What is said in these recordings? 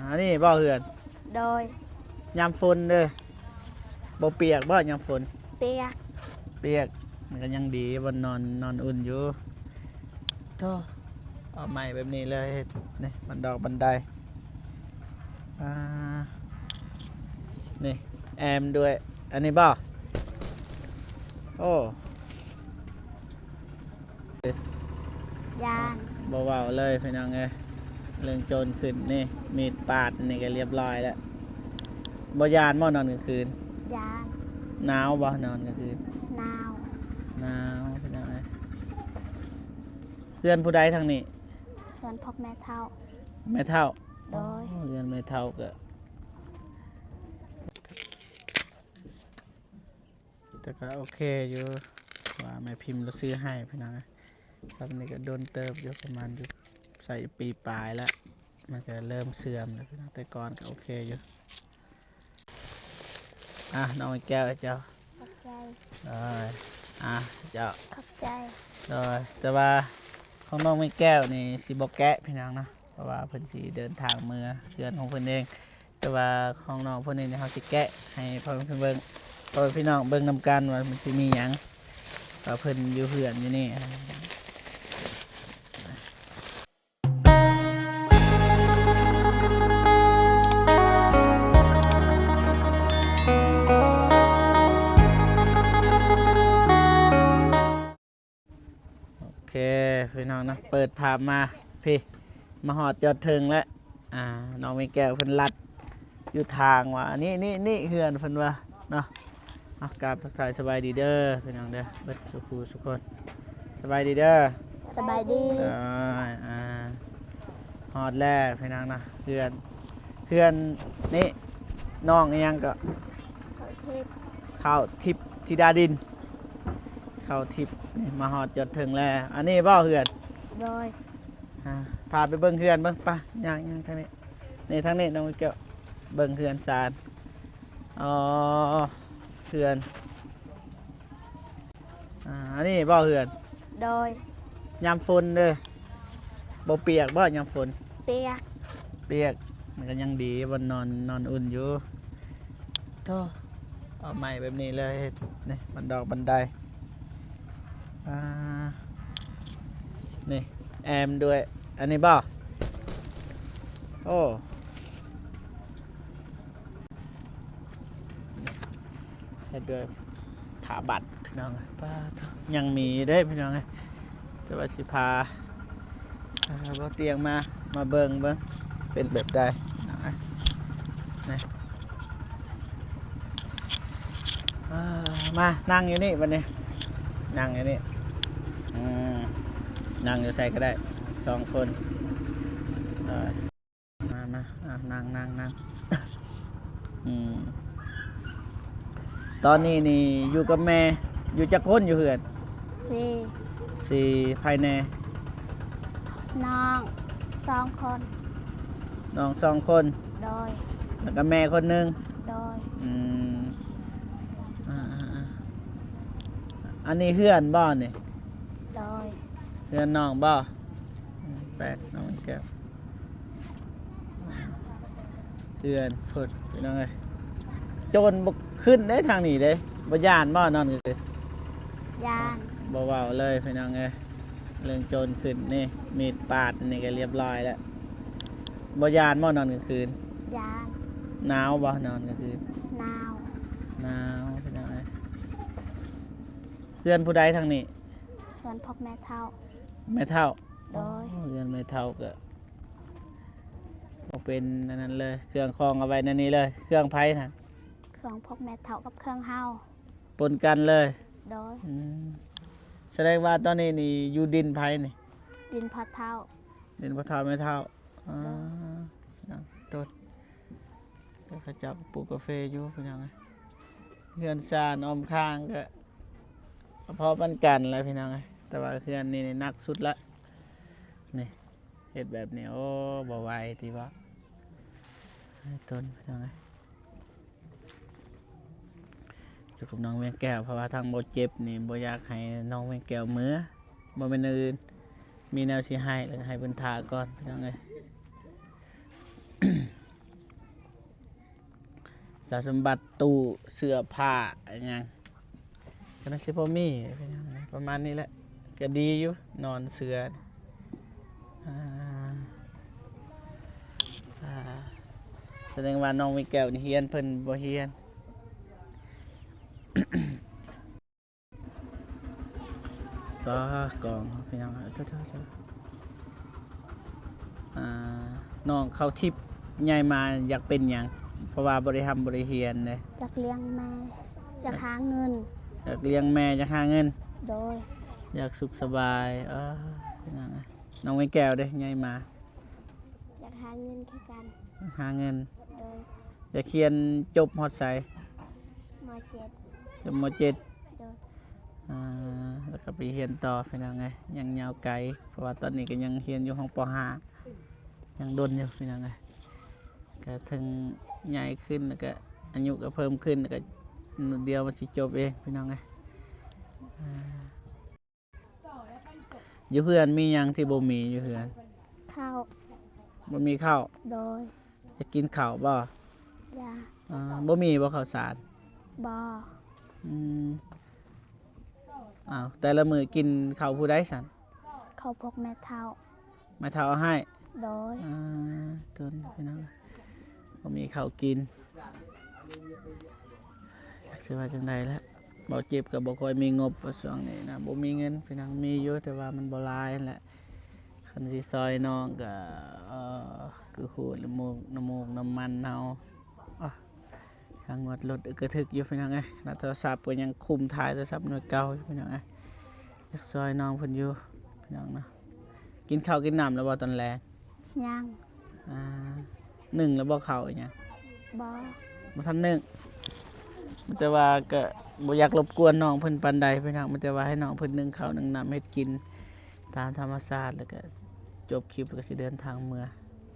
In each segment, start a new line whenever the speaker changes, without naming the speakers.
อันนี้บ่เหือน
โดย
ยามฝนเด้อบ่เปียกบ่ยามฝน
เปียก
มันก็ยังดีบ่นอนอุ่นอยู่โธ่เอาใหม่แบบนี้เลยนี่บันดอกบันไดนี่แอมด้วยอันนี้บ่โอ้
ยาน
บ่เว้าเลยพี่น้องเอ้ยเรื่องโจรขึ้นนี่มีดปาดนี่ก็เรียบร้อยแล้วบ่ยานบ่นอนกลางคืน
ยาน
หนาวบ่นอนกลางคืน
หนาว
พี่น้องเอ้ยเพื่อนผู้ใดทางนี้
เพื่อนพบแม่เฒ่าโดย
เพื่อนแม่เฒ่าก็แต่ก็โอเคอยู่ว่าแม่พิมพ์เราซื้อให้พี่น้องตอนนี้ก็โดนเติบอยู่ประมาณอยู่ใส่ปีปลายแล้วมันก็เริ่มเสื่อมแล้วพี่น้องแต่ก่อนก็โอเคอยู่น้องแก้วเจ้า
ขอบใจ
เจ้า
ขอบใจ
แต่ว่าของน้องแก้วนี่สิบ่แกะพี่น้องนะเพราะว่าเพิ่นสิเดินทางเมื่อเดือนของเพิ่นเองแต่ว่าของน้องเพิ่นนี่เฮาสิแกะให้พ่อเพิ่นเบิ่งพอพี่น้องเบิ่งนำกันว่ามันสิมีหยังก็เพิ่นอยู่เฮือนอยู่นี่โอเคพี่น้องนะเปิดภาพมาพี่มาหอดจอดถึงแล้วน้องมีแก้วเพิ่นลัดอยู่ทางว่านี่เฮือนเพิ่นว่าเนาะกราบทักทายสบายดีเด้อพี่น้องเด้อเบิดสุขคนสบายดีเด้อ
สบายดี
ฮอดแล้วพี่น้องนะเพื่อนนี่น้องยังก็เข้าทิพย์ธิดาดินเข้าทิพย์นี่มาฮอดจดถึงแล้วอันนี้บ่เพื่อน
โดย
พาไปเบิ่งเพื่อนเบิ่งป่ะย่างทางนี้นี่ทางนี้น้องเกี่ยวเบิ่งเพื่อนซานเพื่อนอันนี้บ่เพื่อน
โดย
ยามฝนเด้อบ่เปียกบ่ยามฝน
เปีย
กมันก็ยังดีบ่นอนอุ่นอยู่โธ่เอาใหม่แบบนี้เลยนี่บันดอกบันไดนี่แอมด้วยอันนี้บ่โอ้ให้ด้วยถาบัตรพี่น้องยังมีได้พี่น้องแต่ว่าสิพาบ่เตียงมาเบิ่งเป็นแบบใดนี่มานั่งอยู่นี่วันนี้นั่งอยู่นี่นั่งอยู่ใส่ก็ได้2 คนมานั่งตอนนี้นี่อยู่กับแม่อยู่จักคนอยู่เฮือน4ภายใน
น้อง2 คน
น้อง2 คน
โดย
แล้วก็แม่คนนึง
โดย
อันนี้เฮือนบ้านนี่
โดย
เฮือนน้องบ้าแปลกน้องแก้วเฮือนพุดพี่น้องเอ้ยโจรบุกขึ้นได้ทางนี้เลยบ่ย่านบ่นอนคื
ยาน
บ่เว้าเลยพี่น้องเอ้ยเรื่องโจรขึ้นนี่มีดปาดนี่ก็เรียบร้อยแล้วบ่ย่านบ่นอนกลางคืน
ยาน
หนาวบ่นอนกลางคืน
หนาว
พี่น้องเอ้ยเพื่อนผู้ใดทางนี้
เพื่อนพบแม่เฒ่าโดย
เพื่อนแม่เฒ่าก็เป็นนั่นเลยเครื่องคล้องเอาไว้นั่นนี่เลยเครื่องไผ่น่ะ
เครื่องพบแม่เฒ่ากับเครื่องเฮา
ปนกันเลย
โดย
แสดงว่าตอนนี้นี่อยู่ดินไผ่นี่
ดินพ่อเฒ่า
แม่เฒ่าต้นแต่เขาจับปลูกกาแฟอยู่เป็นยังไงเพื่อนซานอมข้างก็พอปันกันแล้วพี่น้องไงแต่ว่าเพื่อนนี่นักสุดละนี่เห็ดแบบนี้โอ้บ่ไหวที่ว่าต้นพี่น้องไงอยู่กับน้องเวียงแก้วเพราะว่าทางโบเจ็บนี่โบอยากให้น้องเวียงแก้วมือบ่เป็นอื่นมีแนวสิให้เลยให้เพิ่นทาก่อนพี่น้องไง สารสมบัติตู้เสื้อผ้าอะไรหยังก็น่าสิบ่มีประมาณนี้แหละก็ดีอยู่นอนเสืออ่าอ่าแสดงว่าน้องมีแก้วนี่เฮียนเพิ่นบ่เฮียน ก็กองพี่น้องเท่าน้องเขาทิพย์ใหญ่มาอยากเป็นหยังเพราะว่าบริเฮียนเลย
อยากเลี้ยงแม่อยากหาเงิน
อยากเลี้ยงแม่อยากหาเงิน
โดย
อยากสุขสบายพี่น้องน้องไม่แก้วเด้ใหญ่มา
อยากหาเงินคือกัน
หาเงิน
โดย
อยากเขียนจบฮอดไส
ม .7
จบม .7
โดย
แล้วก็ไปเรียนต่อพี่น้องยังยาวไกลเพราะว่าตอนนี้ก็ยังเรียนอยู่ห้องป .5 ยังดนอยู่พี่น้องก็ถึงใหญ่ขึ้นแล้วก็อายุก็เพิ่มขึ้นแล้วก็เดียวมันสิจบเองพี่น้องอยู่เพื่อนมีหยังที่บ่มีอยู่เพื่อน
ข้าว
บ่มีข้าว
โดย
จะกินข้าวบ่
ยา
บ่มีบ่ข้าวสาร
บอ
อืมอ้าวแต่ละมื้อกินข้าวผู้ใดสั่น
เขาพกแม่เท่า
มาเท่าเอาให้
โดย
ต้นพี่น้องบ่มีข้าวกินสักสิว่าจังไดแล้วบ่เจ็บก็บ่ค่อยมีงบว่าช่วงนี้นะบ่มีเงินพี่น้องมีอยู่แต่ว่ามันบ่หลายนั่นแหละคันสิซอยน้องก็คือขูดน้ำมูกน้ำมันเฮาค่างวดรถกระทึกอยู่พี่น้องแล้วโทรศัพท์ก็ยังคุมถ่ายโทรศัพท์หน่วยเก่าอยู่พี่น้องอยากซอยน้องเพิ่นอยู่พี่น้องนะกินข้าวกินน้ำแล้วบ่ตอนแลง
ยัง
หนึ่งแล้วบ่ข้าวอีหยัง
บอ
บ่ทันหนึ่งมันจะว่าก็บ่อยากรบกวนน้องเพิ่นปานใดพี่น้องมันจะว่าให้น้องเพิ่นนึ่งข้าวนึ่งน้ำเฮ็ดกินตามธรรมชาติแล้วก็จบคลิปแล้วก็สิเดินทางเมื่อ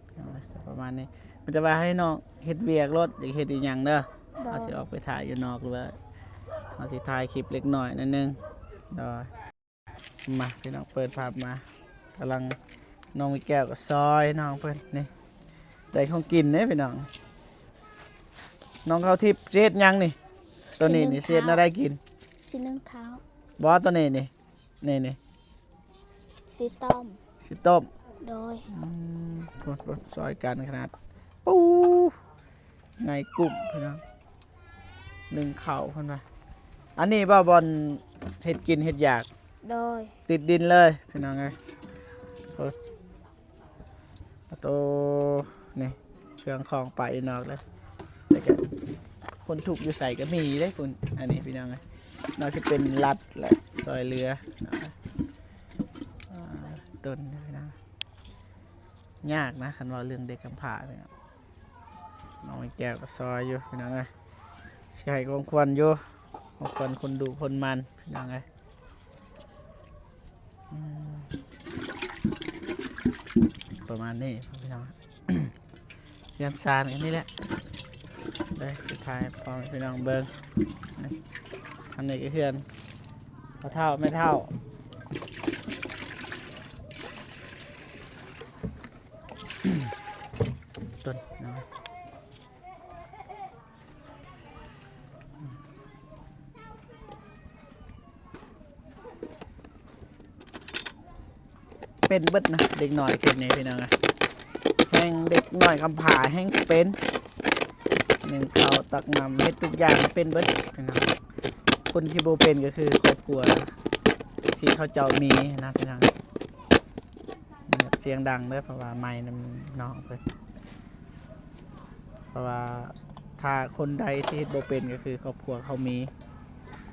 พี่น้องประมาณนี้มันจะว่าให้น้องเฮ็ดเวียกรถอยากเฮ็ดอีหยังเด้อ
โด
เอา
ย
สิออกไปถ่ายอยู่นอกหรือว่าเอาสิถ่ายคลิปเล็กน้อยนิดนึงดอยมาพี่น้องเปิดภาพมากำลังน้องมีแก้วกับซอยน้องเพิ่นนี่ได้ของกินเด้พี่น้องน้องเขาทิพย์เฮ็ดหยังนี่ตัวนี้นี่เฮ็ดน่าได้กิน
สีนึ่งข้าว
บ่ตัวนี้นี่
สีต้ม
สิต้ม
โดย
กดซอยกันขนาดปูไงกุ้มพี่น้องหนึ่งเข่าเพิ่นว่าอันนี้บ่บอลเฮ็ดกินเฮ็ดอยาก
โดย
ติดดินเลยพี่น้องไงประตูนี่เครื่องของไปนอกเลยแต่ก็คนถูกอยู่ใส่ก็มีได้คุณอันนี้พี่น้องไงนอกจะเป็นรัดแหละซอยเรือต้นพี่น้องยากนะคันว่าเรื่องเด็กกำพร้าเนี่ยน้องแก้วก็ซอยอยู่พี่น้องไงใช่ของควรอยู่ของควรคนดูคนมันพี่น้องไงประมาณนี้พี่น้อง ยันซานกันนี่แหละได้สุดท้ายพอพี่น้องเบิ้งอันนี้ก็เพื่อนเท่าไม่เท่าต้นน้อยเป็นเบิดนะเด็กหน่อยคืนนี้พี่น้องแห้งเด็กหน่อยคำผาแห้งเป็นหนึ่งเขาตักนำเฮ็ดทุกอย่างเป็นเบิดพี่น้องคนที่โบเป็นก็คือครอบครัวที่เขาเจ้ามีนะพี่น้องเสียงดังเลยเพราะว่าไม้น้องเพิ่นเพราะว่าถ้าคนใดที่เฮ็ดโบเป็นก็คือครอบครัวเขามี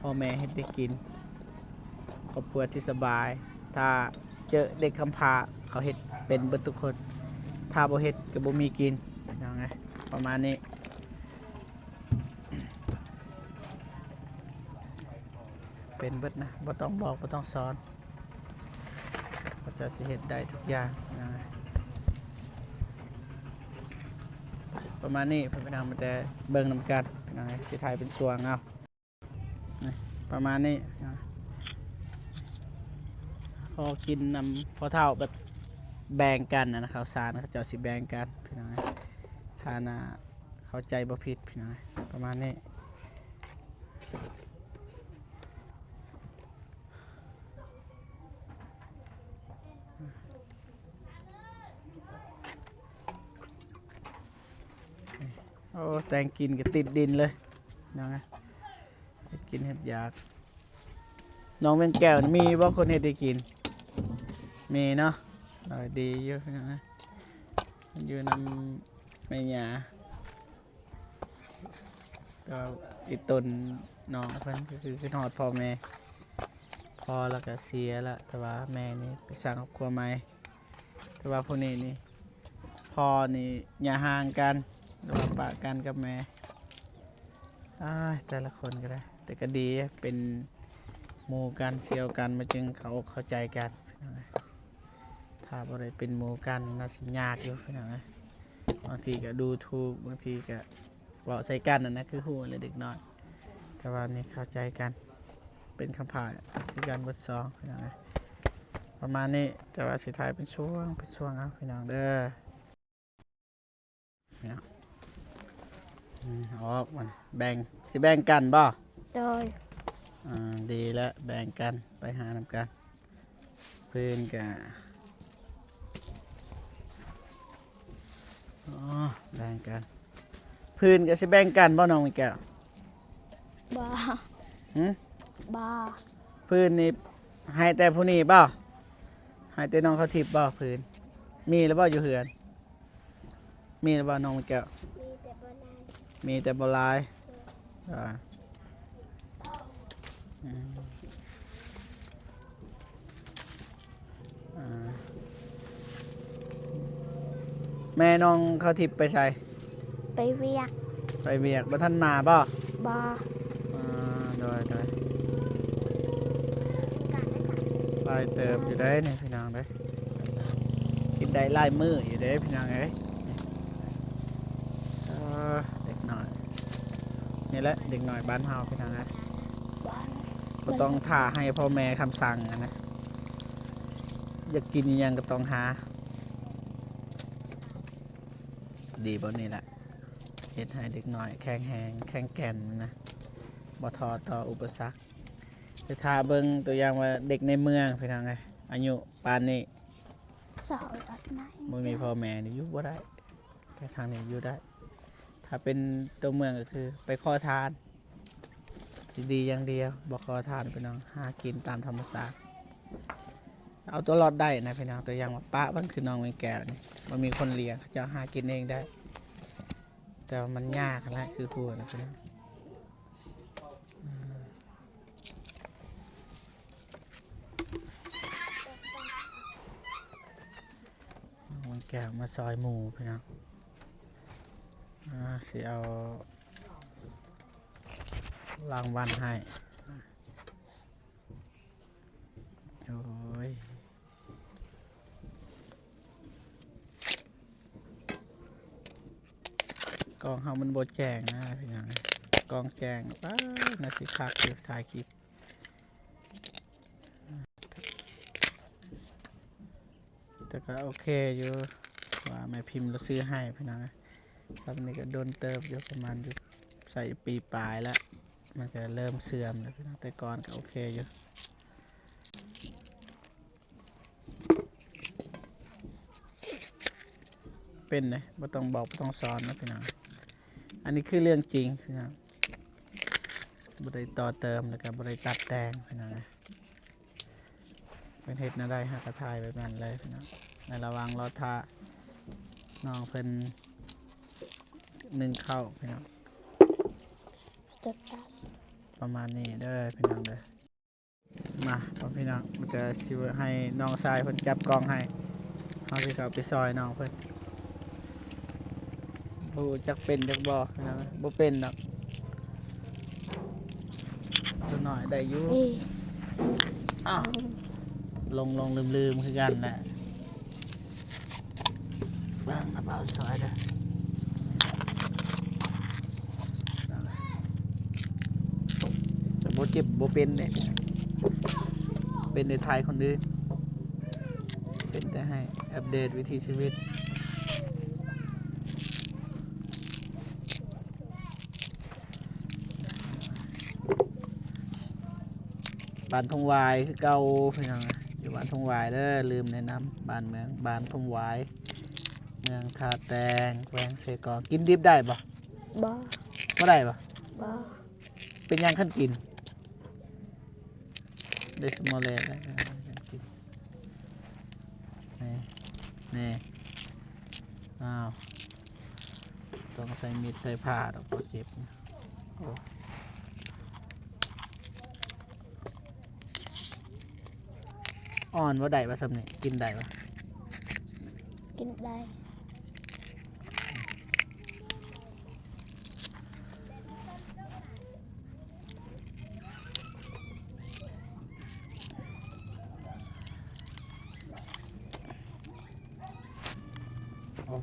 พ่อแม่เฮ็ดได้กินครอบครัวที่สบายถ้าเจอเด็กคำพาเขาเฮ็ดเป็นเบิดทุกคนถ้าบ่เฮ็ดก็บ่มีกินยังไงประมาณนี้เป็นเบิดนะบ่ต้องบอกบ่ต้องสอนเขาจะสิเฮ็ดได้ทุกอย่างยังไงประมาณนี้พี่น้องมันแต่เบิ่งนำกันยังไงสิถ่ายเป็นส่วนเอาประมาณนี้พอกินนำพอเท่าแบบแบ่งกันนะข้าวสารเขาจะสิแบ่งกันพี่น้องทานา เข้าใจบ่ผิดพี่น้องประมาณนี้โอ้แตงกินก็ติดดินเลยน้องไงกินเห็ดยากน้องเป็นแก้วมีบ่คนเห็ดได้กินมีเนาะดีเยอะพี่น้องนะอยู่นำแม่ยาก็อีตนน้องเพิ่นก็คือหอดพ่อแม่พอแล้วก็เสียละแต่ว่าแม่นี่ไปสร้างครอบครัวใหม่แต่ว่าพวกนี้นี่พ่อนี่อย่าห่างกันหรือว่าปะกันกับแม่แต่ละคนก็ได้แต่ก็ดีเป็นหมู่กันเชี่ยวกันมาจึงเขาอกเข้าใจกันถ้าบ่ได้เป็นหมู่กันน่าสิยากอยู่พี่น้องนะบางทีก็ดูถูกบางทีก็เว้าใส่กันนั่นนะคือฮู้เลยเด็กน้อยแต่ว่านี่เข้าใจกันเป็นคำพายคือการบทสองพี่น้องนะประมาณนี้แต่ว่าสุดท้ายเป็นช่วงเอาพี่น้องเด้อเนี่ยออกมันแบ่งสิแบ่งกันบ่
โดย
ดีแล้วแบ่งกันไปหานำกันเพื่อนกันแบ่งกันพื้นก็สิแบ่งกันบ่น้องมีแก้ว
บ้าบ้า
พื้นนี่ให้แต่ผู้นี้บ่ให้แต่น้องเขาทิพย์บ่พื้นมีหรือบ่อยู่เหือนมีหรือบ่น้องมีแก้วมีแต่บ่หลายแม่น้องเขาทิพย์ไปใส่
ไปเวียก
บ่ท่านมาบ่โดยลายเติบอยู่ได้นี่พี่น้องได้กินได้ลายมืออยู่ได้พี่น้องเอ้ยเด็กหน่อยนี่แหละเด็กหน่อยบ้านเฮาพี่น้องนะก็ต้องท่าให้พ่อแม่คำสั่งนะอยากกินยังก็ต้องหาดีบนนี้แหละเฮ็ดให้เด็กน้อยแข็งแรงแข็งแกร่งนะบ่ท้อต่ออุปสรรคไปทาเบิ่งตัวอย่างว่าเด็กในเมืองพี่น้องไงอายุปานนี้บ่มีพ่อแม่นี่อยู่บ่ได้แต่ทางนี้อยู่ได้ถ้าเป็นตัวเมืองก็คือไปขอทานดีอย่างเดียวบ่ขอทานพี่น้องหากินตามธรรมชาติเอาตัวรอดได้นะพี่น้องตัวอย่างว่าป้าบ้านคือน้องเป็นแก้วนี่มันมีคนเลี้ยงเขาจะหากินเองได้แต่มันยากแหละคือครูนะพี่น้องมันแก้วมาซอยหมูพี่น้องสิเอารางวัลให้โอ้ยกองเฮามันโบแจงนะพี่น้องกองแจงป้าน่าสิคักอยู่ถ่ายคลิปแต่ก็โอเคอยู่ว่าแม่พิมพ์เราซื้อให้พี่น้องตอนนี้ก็โดนเติบอยู่ประมาณอยู่ใส่ปีปลายแล้วมันก็เริ่มเสื่อมแล้วพี่น้องแต่ก่อนก็โอเคอยู่เป็นเลยไม่ต้องบอกไม่ต้องสอนนะพี่น้องอันนี้คือเรื่องจริงพี่น้องบริต่อเติมแล้วก็บริตัดแต่งพี่น้องเป็นเห็ดน่าได้หักกระทายแบบนั้นเลยพี่น้องในระวังรอท่าน้องเพิ่นนึ่งเข้าพี่น้องประมาณนี้เด้อพี่น้องเด้อมาพี่น้องมันจะชิวให้น้องชายเพิ่นจับกล้องให้เขาสิเขาไปซอยน้องเพิ่นผู้จักเป็นจักบ่นะบ่เป็นดอกตัวหน่อยได้อยู่ลงลืมคือกันแหละบ้างนะเบาซอยเด้อแต่บ่เจ็บบ่เป็นเด้เป็นในไทยคนอื่นเป็นแต่ให้อัปเดตวิถีชีวิต บ้านทงวายคือเก่าพี่น้องอยู่บ้านทงวายเด้อลืมแนะนำบ้านเมืองบ้านทงวายเมืองท่าแตงแขวงเสกองกินดิบได้ปะ
บ่
บ่ได้ปะ
บ่
เป็นหยังขั้นกินได้สมอลเลยได้กินนี่อ้าวต้องใส่มีดใส่ผ้าดอกเจ็บโอ้อ่อนว่าได้ปะสำเนีกินได้ปะ
กินได้
โอ้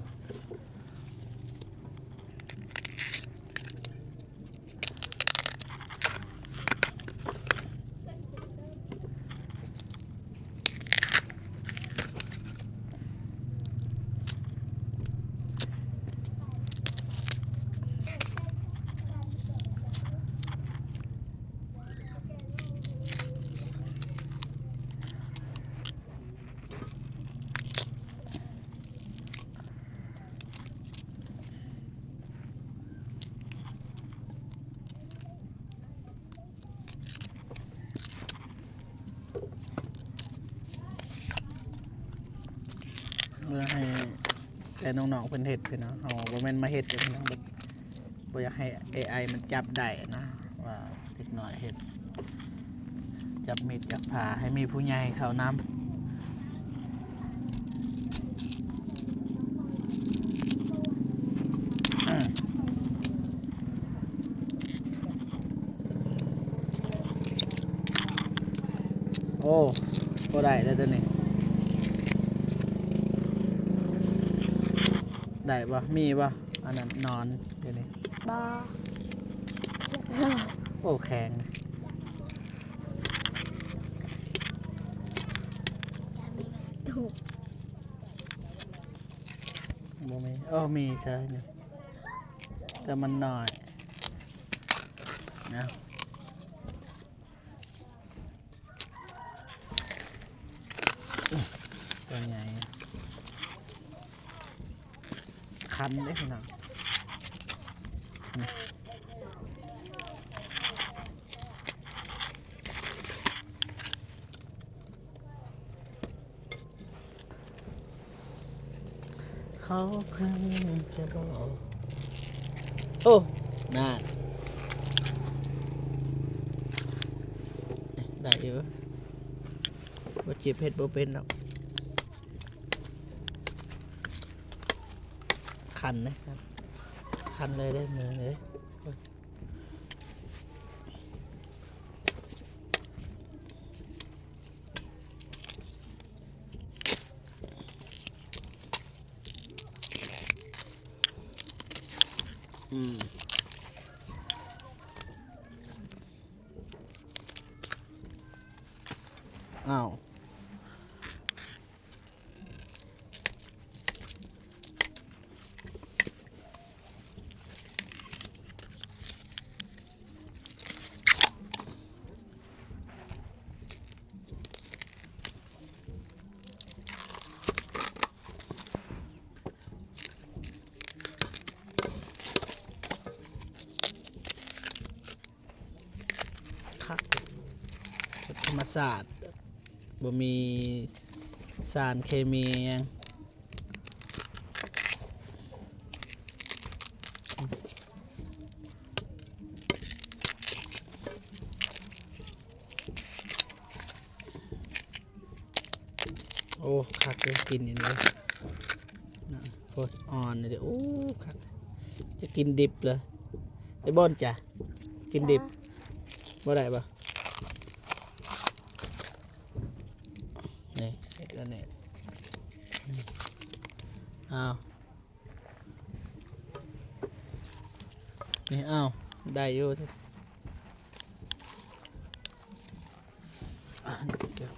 เมื่อให้แต่น้องๆเพิ่นเฮ็ดเพิ่นเนาะเฮาบ่แม่นมาเฮ็ดเด้อพี่น้องบ่อยากให้ AI มันจับได้นะว่าเด็กน้อยเฮ็ดจับมีดจับผ้าให้มีผู้ใหญ่เข้านำโอ้บ่ได้แล้วตัวนี้ได้ปะมีปะอันนั้นนอนเดี๋ยวนี้
บ่
โอ้แข็ง
ถูก
บ่มีมีใช่นี่แต่มันน้อยนะตัวใหญ่คันได้ขนาดเขาเพิ่งจะบอกโอ้น่าได้อยู่ว่าจีบเพชรบ่เป็นหรอกคันนะครับคันเลยได้มือเลยอ้าวคักธรรมศาสตร์บ่มีสารเคมีหยังโอ้คักเลยกินอย่างนี้นะโคตรอ่อนเลยเดี๋ยวโอ้คักจะกินดิบเลยไอ้บอนจ้ะกินดิบบ่ได้ปะนี่เห็ดแล้วเนี่ยอ้าวนี่อ้าวได้อยู่สินี่เกี่ยว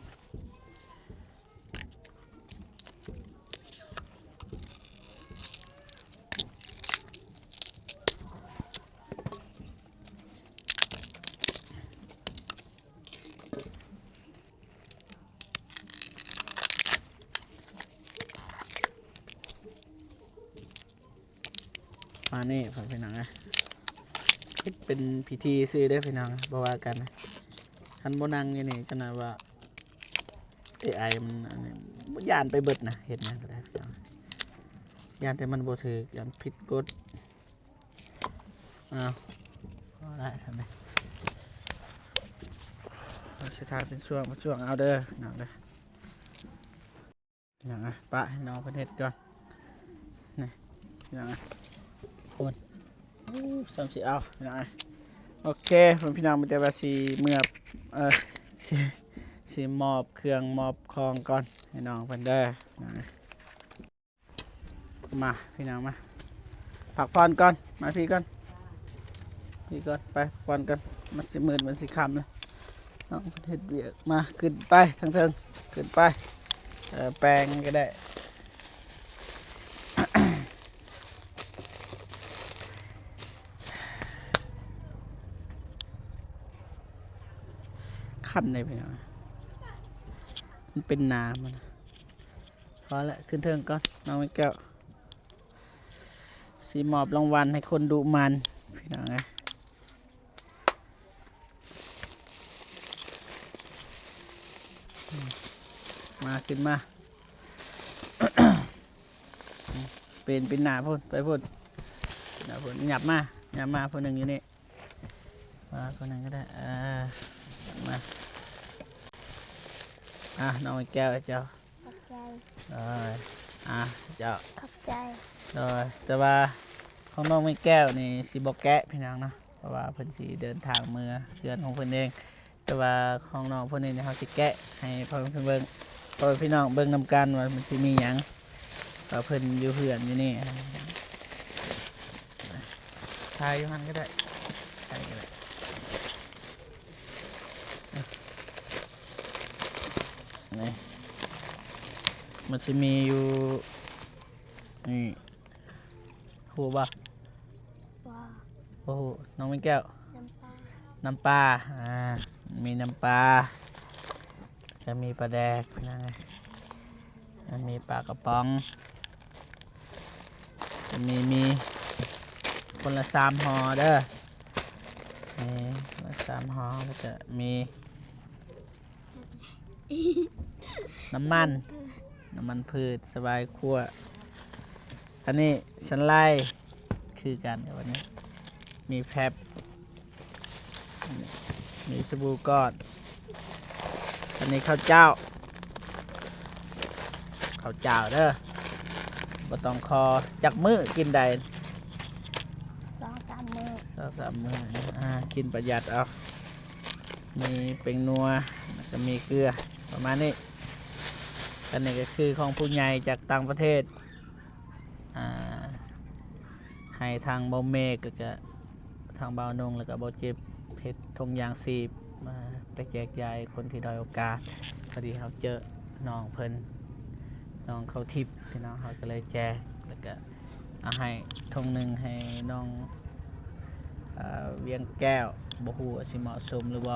มานี่พี่น้องนะเป็นพิธีซื้อได้พี่น้องบ่ว่ากันนะคันโบนังนี่ก็นะว่าAI มันย่านไปเบิดนะเห็นนะก็ได้พี่น้องย่านแต่มันบ่ถือย่านผิดกฎเอาได้ทำไมเราจะทาเป็นช่วงเอาเด้อน้องเด้อน้องอ่ะปะให้น้องประเทศก่อนนี่น้องอ่ะคนสามสิเอาน้องอ่ะโอเคผมพี่น้องมันจะว่าสีเมื่อสีมอบเครื่องมอบคองก่อนให้น้องเพิ่นเด้อน้องมาพี่น้องมาผักพรก่อนมาพี่ก่อนไปพรกันมันสิมืดมันสิค่ำเลยน้องประเทศเบียกมาขึ้นไปทั้งเทิงขึ้นไปแปลงก็ได้ ขั้นเลยพี่น้องมันเป็นน้ำมันพอละขึ้นเทิงก่อนน้องไม่แก้วสีมอบรางวัลให้คนดุมันพี่น้องไงมาขึ้นมา เป็นหนาพ่นไปพ่นหนาพ่นหยับมาพ่นหนึ่งอยู่นี่มาพ่นหนึ่งก็ได้มาน้องแก้วเจ้า
ขอบใจ
เจ้า
ขอบใจ
แต่ว่าของน้องไม่แก้วนี่สิบอกแกะพี่น้องเนาะเพราะว่าเพิ่นสิเดินทางเมื่อเดือนของเพิ่นเองแต่ว่าของน้องเพิ่นนี่เขาสิแกะให้พ่อเพิ่นเบิ่งพ่อพี่น้องเบิ่งนำกันว่ามันสิมีหยังก็เพิ่นอยู่เพื่อนอยู่นี่ทายอยู่หันก็ได้ทายก็ได้นี่มันจะมีอยู่นี่หูบ่
ว่า
โอ้โหน้องไม่แก้ว
น้ำปลา
มีน้ำปลาจะมีปลาแดกนะจะมีปลากระป๋องจะมีคนละ3ห่อเด้อคนละ3ห่อก็จะมีน้ำมันพืชสบายคั่วอันนี้ฉันไล่คือกันกับวันนี้มีแพบมีสบู่ก้อนอันนี้ข้าวเจ้าเด้อบ่ต้องคอจักมื้อกินได้
2-3 มื้อ
2-3 มื้อกินประหยัดเอามีเป็งนัวแล้วก็มีเกลือประมาณนี้อันนี้ก็คือของผู้ใหญ่จากต่างประเทศให้ทางเบาเมกก็จะทางเบานงแล้วก็เบาเจ็บเพชรทงยางซีบมาไปแจกยายคนที่ด้อยโอกาสพอดีเขาเจอน้องเพิ่นน้องเขาทิพย์พี่น้องเขาก็เลยแจกแล้วก็เอาให้ทงหนึ่งให้น้องเวียงแก้วบ่ฮู้ว่าสิเหมาะสมหรือบ่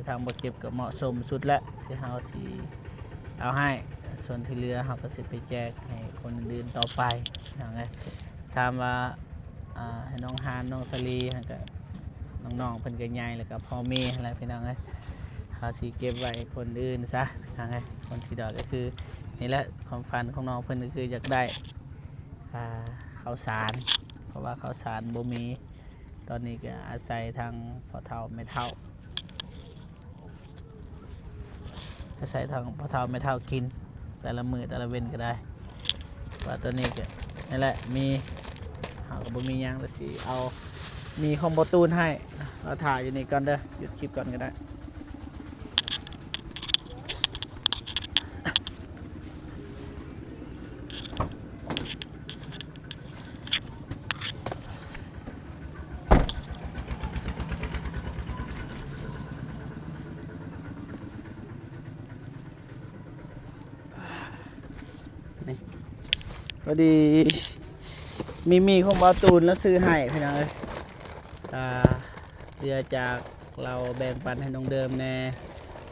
ทางเบาเจ็บก็เหมาะสมสุดแล้วที่เขาสิเอาให้ส่วนที่เหลือเขาก็สิไปแจกให้คนอื่นต่อไปอย่างไรถามว่าให้น้องฮานน้องสลีก็น้องๆเพิ่นก็ใหญ่แล้วก็พ่อแม่อะไรพี่น้องเขาสิเก็บไว้คนอื่นซะพี่น้องคนที่ดอกก็คือนี่แหละความฝันของน้องเพิ่นก็คืออยากได้ข้าวสารเพราะว่าข้าวสารบ่มีตอนนี้ก็อาศัยทางพ่อเฒ่าแม่เฒ่าอาศัยทางพ่อเฒ่าแม่เฒ่ากินแต่ละมื้อแต่ละเว้นก็ได้ว่าตัวนี้ก็นี่แหละมีเขาก็บ่มีหยังแต่สิเอามีคอมโบตูนให้เราถ่ายอยู่นี่ก่อนเด้อหยุดคลิปก่อนก็ได้นี่พอดีมีของบอตูนแล้วซื้อให้พี่น้องเลยเพื่อจากเราแบ่งปันให้น้องเดิมแน่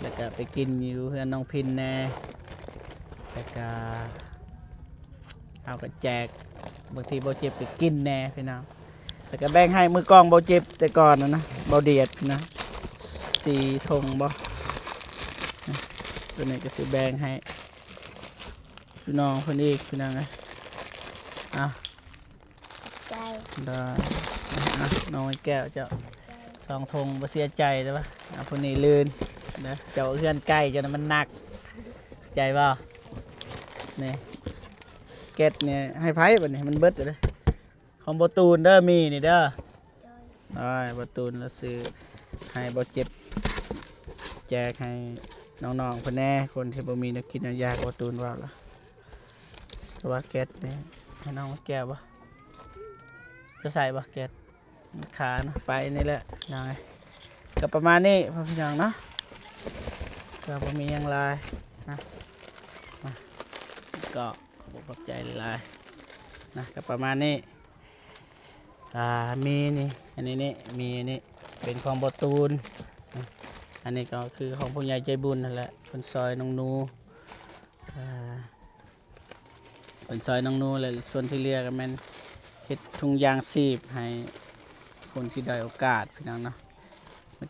แล้วก็ไปกินอยู่เพื่อนน้องพินแน่แล้วก็เอากระแจก บางทีบ่เจ็บก็กินแหน่พี่น้องแต่ก็แบ่งให้มือกองบ่เจ็บแต่ก่อนนะบ่เดียดนะ4 ธงบ่ตัวนี้ก็สิแบ่งให้พี่น้องเพิ่นอีกพี่น้องอ่ะ
ใจ
ได้อ่ะน้องไอ้แก้วเจ้า2 ธงบ่เสียใจเด้อปะเพิ่นนี่ลื่นนะเจ้าเฮือนใกล้เจ้านั้นมันหนักใจบ่นี่เก็ดเนี่ยให้ไผบัดนี้มันเบิดเลยของบ่ตูนเด้อมีนี่เด้อได้บ่ตูนแล้วซื้อให้บ่เจ็บแจกให้น้องๆเพิ่นแน่คนที่บ่มีแนวกินแนวยากบ่ตูนว่าล่ะแต่ว่าเก็ดนี่ให้น้องแก้วบ่จะใส่บ่เก็ดขานะไปนี่แหละยังไงก็ประมาณนี้พ่อพี่น้องเนาะก็บ่มีหยังหลายนะก็ขอบใจหลายๆนะก็ประมาณนี้มีนี่อันนี้นี่มีอันนี้เป็นของบ่ตูนอันนี้ก็คือของผู้ใหญ่ใจบุญนั่นแหละเพิ่นซอยน้องนูเพิ่นซอยน้องนูเลยส่วนที่เหลือก็แม่นเฮ็ดถุงยางชีพให้คนที่ได้โอกาสพี่น้องเนาะ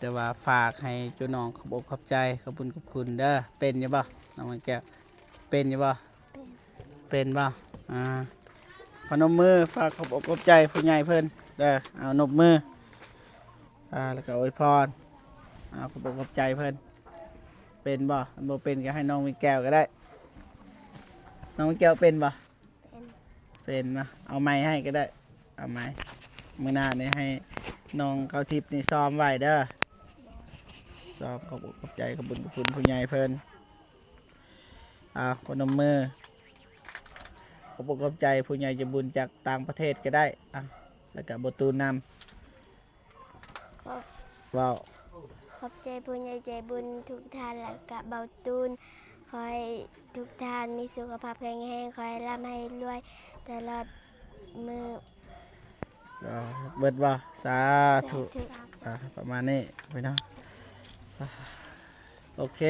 แต่ว่าฝากให้เจ้าน้องขอบอกขอบใจขอบคุณเด้อเป็นอยู่บ่น้องมันแก้วเป็นอยู่บ่เป็นบ่พนมมือฝากขอบอกขอบใจผู้ใหญ่เพิ่นเด้อเอานบมือแล้วก็อวยพรขอบอกขอบใจเพิ่นเป็นบ่บ่เป็นก็ให้น้องมีแก้วก็ได้น้องมีแก้วเป็นบ่เป็นมาเอาไม้ให้ก็ได้เอาไม้มื้อหน้านี่ให้น้องเขาทิพย์นี่ซ้อมไว้เด้อซ้อมขอบอกขอบใจขอบคุณผู้ใหญ่เพิ่นพนมมือขอบอกขอบใจผู้ใหญ่จะบุญจากต่างประเทศก็ได้แล้วก็บ่ตูนนำว้าว
ขอบใจผู้ใหญ่ใจบุญทุกท่านและกะเบาตูนขอให้ทุกท่านมีสุขภาพแข็งแรงขอให้ร่ำให้รวยตลอดมือ
เบิดบ่สาธุประมาณนี้พี่น้องโอเค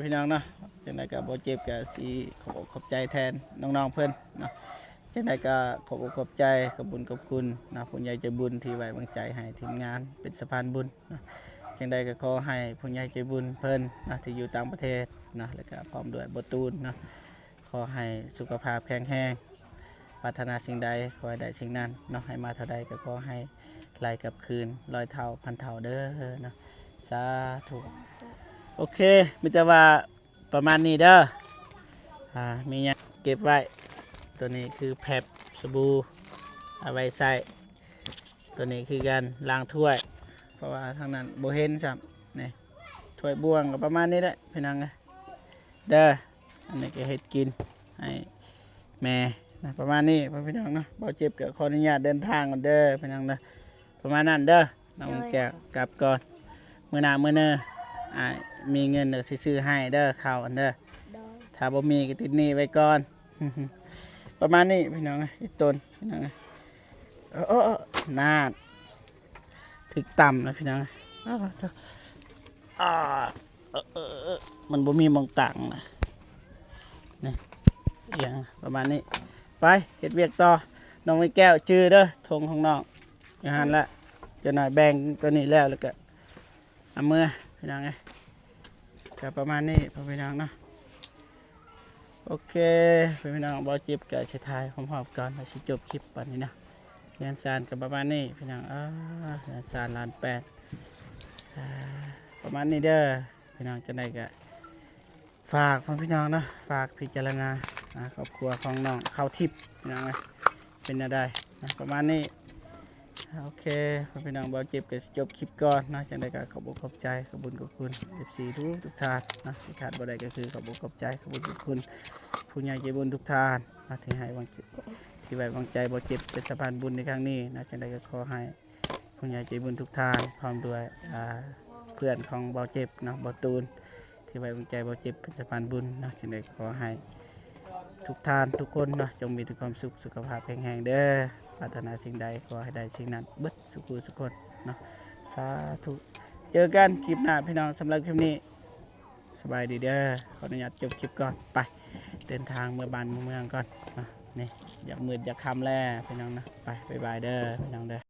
พี่น้องเนาะจังไดก็บ่เจ็บก็สิขอบใจแทนน้องๆเพิ่นเนาะจังไดก็ขอบใจขอบคุณนะผู้ใหญ่ใจบุญที่ไว้วางใจให้ทีมงานเป็นสะพานบุญนะจังไดก็ขอให้ผู้ใหญ่ใจบุญเพิ่นนะที่อยู่ต่างประเทศนะแล้วก็พร้อมด้วยบ่ตูนนะขอให้สุขภาพแข็งแรงปรารถนาสิ่งใดขอให้ได้สิ่งนั้นเนาะให้มาเท่าใดก็ขอให้ไหลกลับคืน100 เท่าพันเท่าเด้อนะสาธุโอเคมีแต่ว่าประมาณนี้เด้อมีหยังเก็บไว้ตัวนี้คือแผบสบู่เอาไว้ใส่ตัวนี้คือการล้างถ้วยเพราะว่าทางนั้นบ่เห็นซ้ำนี่ถ้วยบ่วงก็ประมาณนี้แหละพี่น้องเด้ออันนี้ก็เฮ็ดกินให้แม่นะประมาณนี้พี่น้องเนาะบ่เจ็บก็ขออนุญาตเดินทางก่อนเด้อพี่น้องเด้อประมาณนั้นเด้อน้องแก้วกลับก่อนมื้อหน้ามื้อเน้อมีเงินเดี๋ยวสิซื้อให้เด้อข้าวอันเด้อถ้าบ่มีก็ติดหนี้ไว้ก่อน ประมาณนี้พี่น้องอีกต้นพี่น้องน่าถึกต่ำนะพี่น้องมันบ่มีมองต่างนะนี่อย่างประมาณนี้ไปเฮ็ดเวียกต่อน้องไอ้แก้วชื่อเด้อธงของน้องอย่างนั้นละจะหน่อยแบ่งตัวนี้แล้วก็เอามือพี่น้องไงก็ประมาณนี้พี่น้องเนาะโอเคพี่น้องบอจิบกับชิทายพร้อมๆกันแล้วชิจบคลิปปันนี้นะเรียนซานกับประมาณนี้พี่น้องเรียนซานล้าน8ประมาณนี้เด้อพี่น้องจะได้ก็ฝากพี่น้องเนาะฝากพิจารณาครอบครัวของน้องเข้าทิพย์พี่น้องไงเป็นอะไรประมาณนี้โอเคพี่น้องบอจิบกับจบคลิปก่อนนะจะได้ก็ขอบใจขอบคุณ14ทุกท่านนะที่ขาดบ่ได้ก็คือขอบใจขอบคุณผู้ใหญ่ใจบุญทุกท่านนะที่ให้ที่ไว้วางใจบ่เจ็บเป็นสะพานบุญในครั้งนี้นะจังใดก็ขอให้ผู้ใหญ่ใจบุญทุกท่านพร้อมด้วยเพื่อนของบ่เจ็บนะบ่ตูนที่ไว้วางใจบ่เจ็บเป็นสะพานบุญนะจังใดขอให้ทุกท่านทุกคนนะจงมีแต่ความสุขสุขภาพแข็งแรงเด้อปรารถนาสิ่งใดขอให้ได้สิ่งนั้นเบิดสุขสุขคนนะสาธุเจอกันคลิปหน้าพี่น้องสำหรับคลิปนี้ สบายดีเด้อขออนุญาตจบคลิปก่อนไปเดินทางเมื่อบ้านเมืองก่อนนี่อยากมืดอยากค่ำแล้วพี่น้องนะไปบ๊ายบายเด้อพี่น้องเด้อ